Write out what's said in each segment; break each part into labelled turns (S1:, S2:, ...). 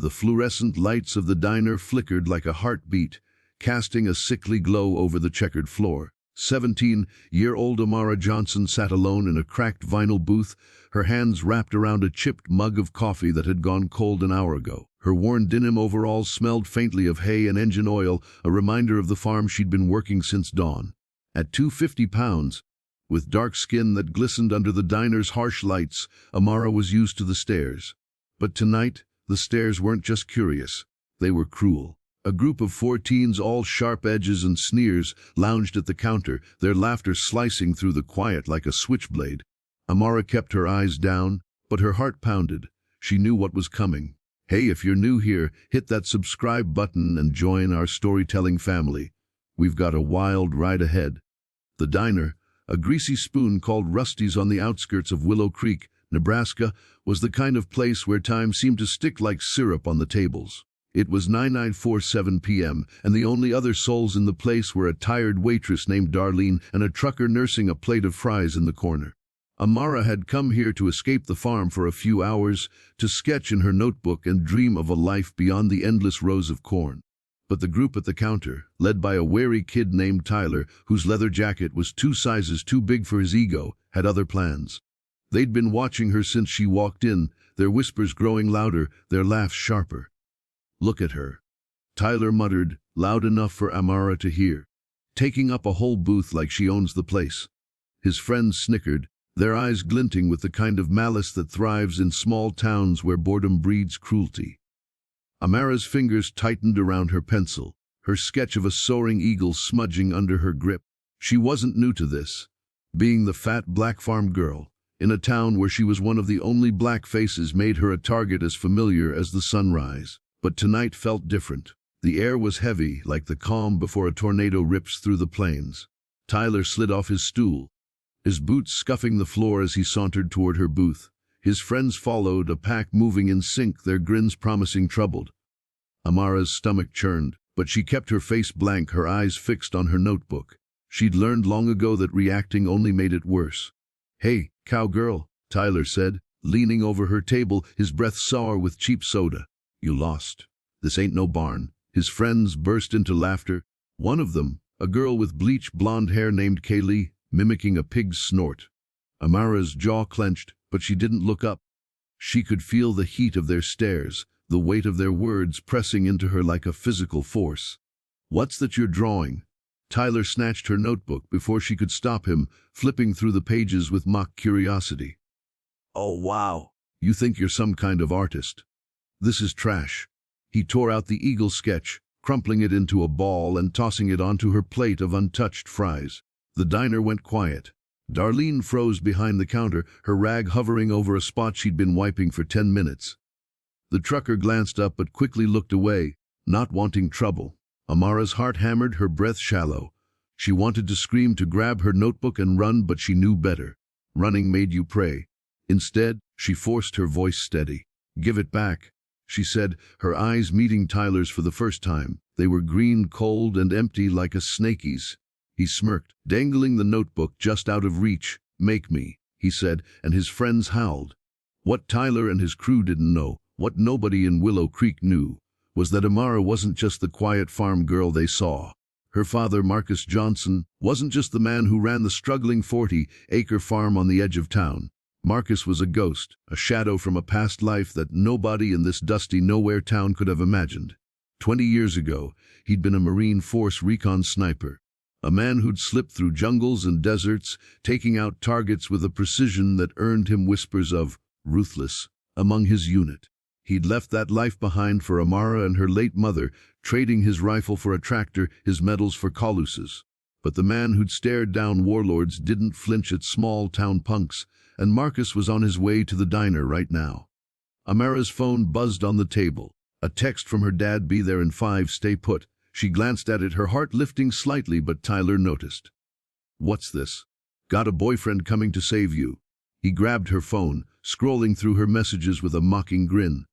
S1: The fluorescent lights of the diner flickered like a heartbeat, casting a sickly glow over the checkered floor. 17-year-old Amara Johnson sat alone in a cracked vinyl booth, her hands wrapped around a chipped mug of coffee that had gone cold an hour ago. Her worn denim overalls smelled faintly of hay and engine oil, a reminder of the farm she'd been working since dawn. At 250 pounds, with dark skin that glistened under the diner's harsh lights, Amara was used to the stares. But tonight, the stares weren't just curious, they were cruel. A group of 4 teens, all sharp edges and sneers, lounged at the counter, their laughter slicing through the quiet like a switchblade. Amara kept her eyes down, but her heart pounded. She knew what was coming. Hey, if you're new here, hit that subscribe button and join our storytelling family. We've got a wild ride ahead. The diner, a greasy spoon called Rusty's on the outskirts of Willow Creek, Nebraska, was the kind of place where time seemed to stick like syrup on the tables. It was 9:47 p.m., and the only other souls in the place were a tired waitress named Darlene and a trucker nursing a plate of fries in the corner. Amara had come here to escape the farm for a few hours, to sketch in her notebook and dream of a life beyond the endless rows of corn. But the group at the counter, led by a wary kid named Tyler, whose leather jacket was 2 sizes too big for his ego, had other plans. They'd been watching her since she walked in, their whispers growing louder, their laughs sharper. "Look at her," Tyler muttered, loud enough for Amara to hear, "taking up a whole booth like she owns the place." His friends snickered, their eyes glinting with the kind of malice that thrives in small towns where boredom breeds cruelty. Amara's fingers tightened around her pencil, her sketch of a soaring eagle smudging under her grip. She wasn't new to this, being the fat black farm girl, in a town where she was one of the only black faces, made her a target as familiar as the sunrise. But tonight felt different. The air was heavy, like the calm before a tornado rips through the plains. Tyler slid off his stool, his boots scuffing the floor as he sauntered toward her booth. His friends followed, a pack moving in sync, their grins promising trouble. Amara's stomach churned, but she kept her face blank, her eyes fixed on her notebook. She'd learned long ago that reacting only made it worse. "Hey, cowgirl," Tyler said, leaning over her table, his breath sour with cheap soda. "You lost. This ain't no barn." His friends burst into laughter. One of them, a girl with bleached blonde hair named Kaylee, mimicking a pig's snort. Amara's jaw clenched, but she didn't look up. She could feel the heat of their stares, the weight of their words pressing into her like a physical force. "What's that you're drawing?" Tyler snatched her notebook before she could stop him, flipping through the pages with mock curiosity. "Oh, wow. You think you're some kind of artist. This is trash." He tore out the eagle sketch, crumpling it into a ball and tossing it onto her plate of untouched fries. The diner went quiet. Darlene froze behind the counter, her rag hovering over a spot she'd been wiping for 10 minutes. The trucker glanced up but quickly looked away, not wanting trouble. Amara's heart hammered, her breath shallow. She wanted to scream, to grab her notebook and run, but she knew better. Running made you pray. Instead, she forced her voice steady. "Give it back," she said, her eyes meeting Tyler's for the first time. They were green, cold, and empty like a snaky's. He smirked, dangling the notebook just out of reach. "Make me," he said, and his friends howled. What Tyler and his crew didn't know, what nobody in Willow Creek knew, was that Amara wasn't just the quiet farm girl they saw. Her father, Marcus Johnson, wasn't just the man who ran the struggling 40-acre farm on the edge of town. Marcus was a ghost, a shadow from a past life that nobody in this dusty nowhere town could have imagined. 20 years ago, he'd been a Marine Force recon sniper, a man who'd slipped through jungles and deserts, taking out targets with a precision that earned him whispers of Ruthless among his unit. He'd left that life behind for Amara and her late mother, trading his rifle for a tractor, his medals for coluses. But the man who'd stared down warlords didn't flinch at small-town punks, and Marcus was on his way to the diner right now. Amara's phone buzzed on the table. A text from her dad: "Be there in 5, stay put." She glanced at it, her heart lifting slightly, but Tyler noticed. "What's this? Got a boyfriend coming to save you?" He grabbed her phone, scrolling through her messages with a mocking grin.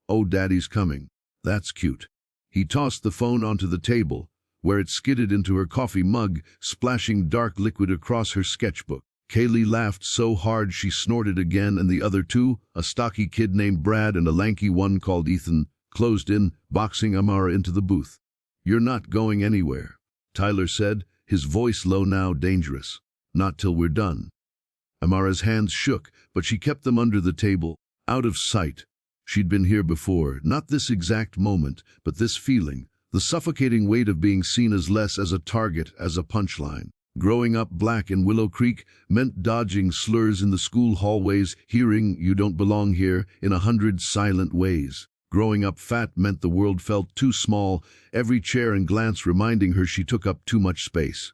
S1: "Oh, Daddy's coming. That's cute." He tossed the phone onto the table, where it skidded into her coffee mug, splashing dark liquid across her sketchbook. Kaylee laughed so hard she snorted again, and the other two, a stocky kid named Brad and a lanky one called Ethan, closed in, boxing Amara into the booth. "You're not going anywhere," Tyler said, his voice low now, dangerous. "Not till we're done." Amara's hands shook, but she kept them under the table, out of sight. She'd been here before, not this exact moment, but this feeling, the suffocating weight of being seen as less as a target, as a punchline. Growing up black in Willow Creek meant dodging slurs in the school hallways, hearing "you don't belong here" in 100 silent ways. Growing up fat meant the world felt too small, every chair and glance reminding her she took up too much space.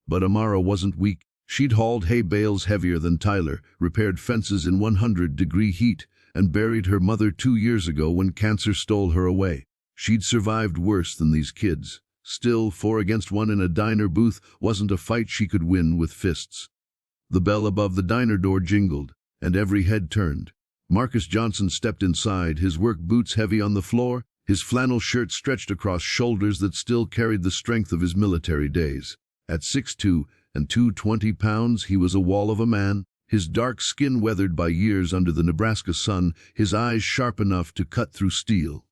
S1: But Amara wasn't weak. She'd hauled hay bales heavier than Tyler, repaired fences in 100-degree heat, and buried her mother 2 years ago when cancer stole her away. She'd survived worse than these kids. Still, 4 against 1 in a diner booth wasn't a fight she could win with fists. The bell above the diner door jingled, and every head turned. Marcus Johnson stepped inside, his work boots heavy on the floor, his flannel shirt stretched across shoulders that still carried the strength of his military days. At 6'2" and 220 pounds, he was a wall of a man, his dark skin weathered by years under the Nebraska sun, his eyes sharp enough to cut through steel.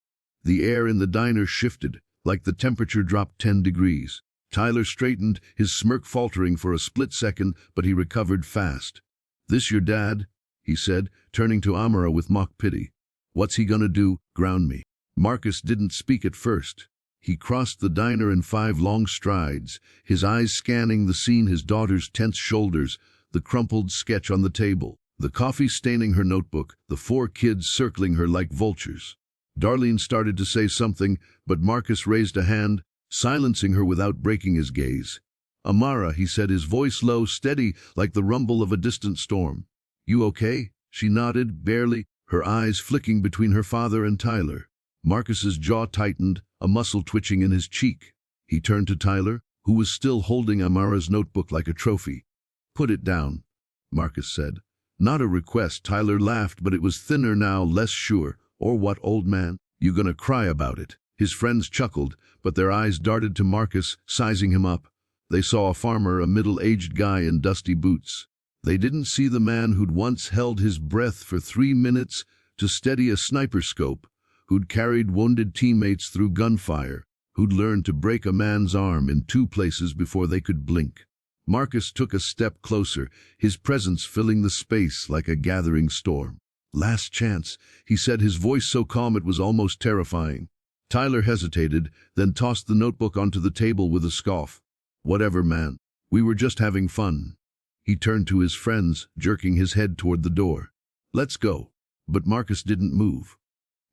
S1: The air in the diner shifted, like the temperature dropped 10 degrees. Tyler straightened, his smirk faltering for a split second, but he recovered fast. "This your dad?" he said, turning to Amara with mock pity. "What's he gonna do, ground me?" Marcus didn't speak at first. He crossed the diner in 5 long strides, his eyes scanning the scene, his daughter's tense shoulders, the crumpled sketch on the table, the coffee staining her notebook, the 4 kids circling her like vultures. Darlene started to say something, but Marcus raised a hand, silencing her without breaking his gaze. "Amara," he said, his voice low, steady, like the rumble of a distant storm. "You okay?" She nodded, barely, her eyes flicking between her father and Tyler. Marcus's jaw tightened, a muscle twitching in his cheek. He turned to Tyler, who was still holding Amara's notebook like a trophy. "Put it down," Marcus said. Not a request, Tyler laughed, but it was thinner now, less sure. "Or what, old man? You gonna cry about it?" His friends chuckled, but their eyes darted to Marcus, sizing him up. They saw a farmer, a middle-aged guy in dusty boots. They didn't see the man who'd once held his breath for 3 minutes to steady a sniper scope, who'd carried wounded teammates through gunfire, who'd learned to break a man's arm in 2 places before they could blink. Marcus took a step closer, his presence filling the space like a gathering storm. "Last chance," he said, his voice so calm it was almost terrifying. Tyler hesitated, then tossed the notebook onto the table with a scoff. "Whatever, man. We were just having fun." He turned to his friends, jerking his head toward the door. "Let's go." But Marcus didn't move.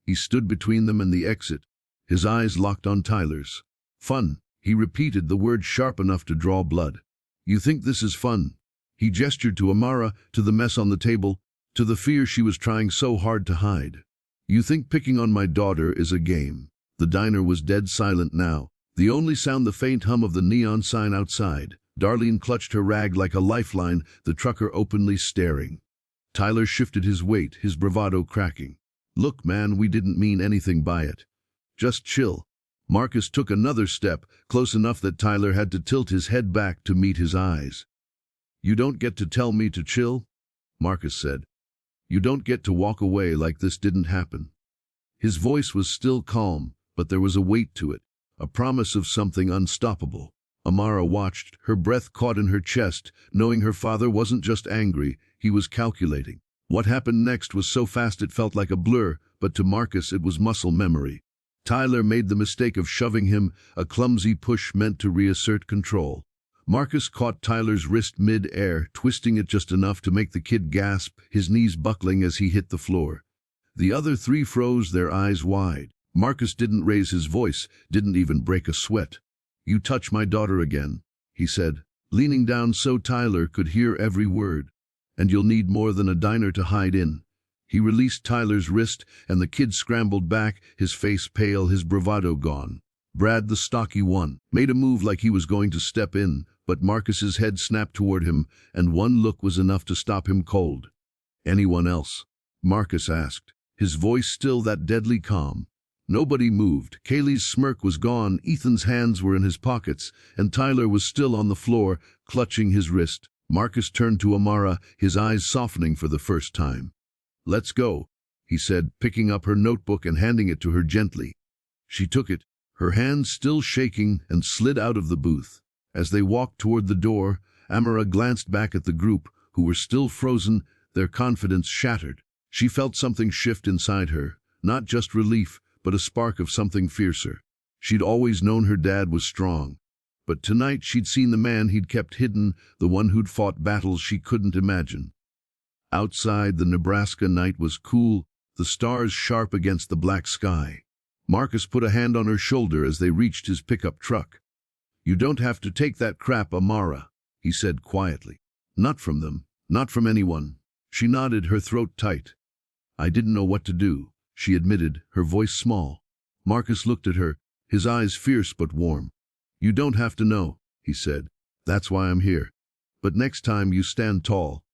S1: He stood between them and the exit, his eyes locked on Tyler's. "Fun," he repeated, the word sharp enough to draw blood. "You think this is fun?" He gestured to Amara, to the mess on the table, to the fear she was trying so hard to hide. "You think picking on my daughter is a game?" The diner was dead silent now, the only sound the faint hum of the neon sign outside. Darlene clutched her rag like a lifeline, the trucker openly staring. Tyler shifted his weight, his bravado cracking. "Look, man, we didn't mean anything by it. Just chill." Marcus took another step, close enough that Tyler had to tilt his head back to meet his eyes. "You don't get to tell me to chill," Marcus said. "You don't get to walk away like this didn't happen." His voice was still calm, but there was a weight to it, a promise of something unstoppable. Amara watched, her breath caught in her chest, knowing her father wasn't just angry, he was calculating. What happened next was so fast it felt like a blur, but to Marcus it was muscle memory. Tyler made the mistake of shoving him, a clumsy push meant to reassert control. Marcus caught Tyler's wrist mid-air, twisting it just enough to make the kid gasp, his knees buckling as he hit the floor. The other 3 froze, their eyes wide. Marcus didn't raise his voice, didn't even break a sweat. "You touch my daughter again," he said, leaning down so Tyler could hear every word. "And you'll need more than a diner to hide in." He released Tyler's wrist, and the kid scrambled back, his face pale, his bravado gone. Brad, the stocky one, made a move like he was going to step in, but Marcus's head snapped toward him, and one look was enough to stop him cold. "Anyone else?" Marcus asked, his voice still that deadly calm. Nobody moved. Kaylee's smirk was gone, Ethan's hands were in his pockets, and Tyler was still on the floor, clutching his wrist. Marcus turned to Amara, his eyes softening for the first time. "Let's go," he said, picking up her notebook and handing it to her gently. She took it, her hands still shaking, and slid out of the booth. As they walked toward the door, Amara glanced back at the group, who were still frozen, their confidence shattered. She felt something shift inside her, not just relief, but a spark of something fiercer. She'd always known her dad was strong, but tonight she'd seen the man he'd kept hidden, the one who'd fought battles she couldn't imagine. Outside, the Nebraska night was cool, the stars sharp against the black sky. Marcus put a hand on her shoulder as they reached his pickup truck. "You don't have to take that crap, Amara," he said quietly. "Not from them, not from anyone." She nodded, her throat tight. "I didn't know what to do," she admitted, her voice small. Marcus looked at her, his eyes fierce but warm. "You don't have to know," he said. "That's why I'm here. But next time you stand tall.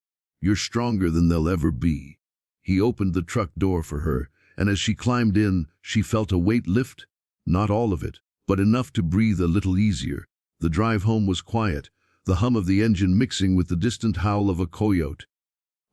S1: You're stronger than they'll ever be." He opened the truck door for her, and as she climbed in, she felt a weight lift. Not all of it, but enough to breathe a little easier. The drive home was quiet, the hum of the engine mixing with the distant howl of a coyote.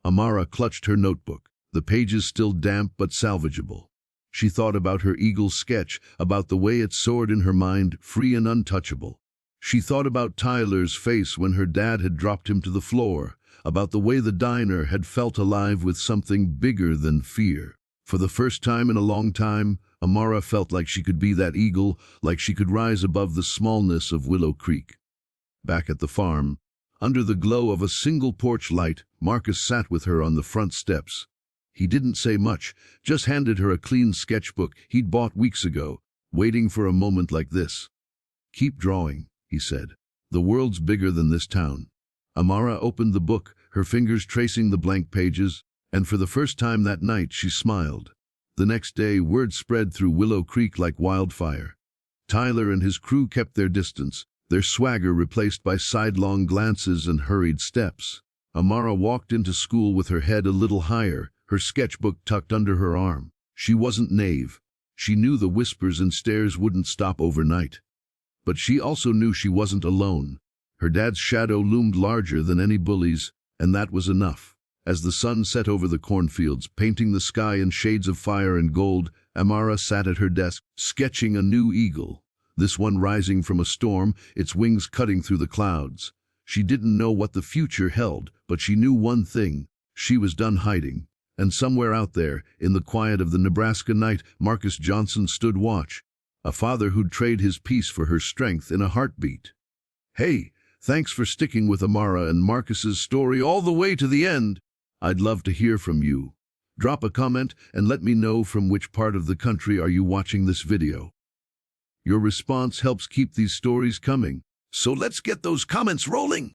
S1: Amara clutched her notebook, the pages still damp but salvageable. She thought about her eagle sketch, about the way it soared in her mind, free and untouchable. She thought about Tyler's face when her dad had dropped him to the floor, about the way the diner had felt alive with something bigger than fear. For the first time in a long time, Amara felt like she could be that eagle, like she could rise above the smallness of Willow Creek. Back at the farm, under the glow of a single porch light, Marcus sat with her on the front steps. He didn't say much, just handed her a clean sketchbook he'd bought weeks ago, waiting for a moment like this. "Keep drawing," he said. "The world's bigger than this town." Amara opened the book, her fingers tracing the blank pages, and for the first time that night she smiled. The next day, word spread through Willow Creek like wildfire. Tyler and his crew kept their distance, their swagger replaced by sidelong glances and hurried steps. Amara walked into school with her head a little higher, her sketchbook tucked under her arm. She wasn't naive. She knew the whispers and stares wouldn't stop overnight. But she also knew she wasn't alone. Her dad's shadow loomed larger than any bullies, and that was enough. As the sun set over the cornfields, painting the sky in shades of fire and gold, Amara sat at her desk, sketching a new eagle. This one rising from a storm, its wings cutting through the clouds. She didn't know what the future held, but she knew one thing. She was done hiding. And somewhere out there, in the quiet of the Nebraska night, Marcus Johnson stood watch. A father who'd trade his peace for her strength in a heartbeat. Hey, thanks for sticking with Amara and Marcus's story all the way to the end. I'd love to hear from you. Drop a comment and let me know from which part of the country are you watching this video. Your response helps keep these stories coming. So let's get those comments rolling.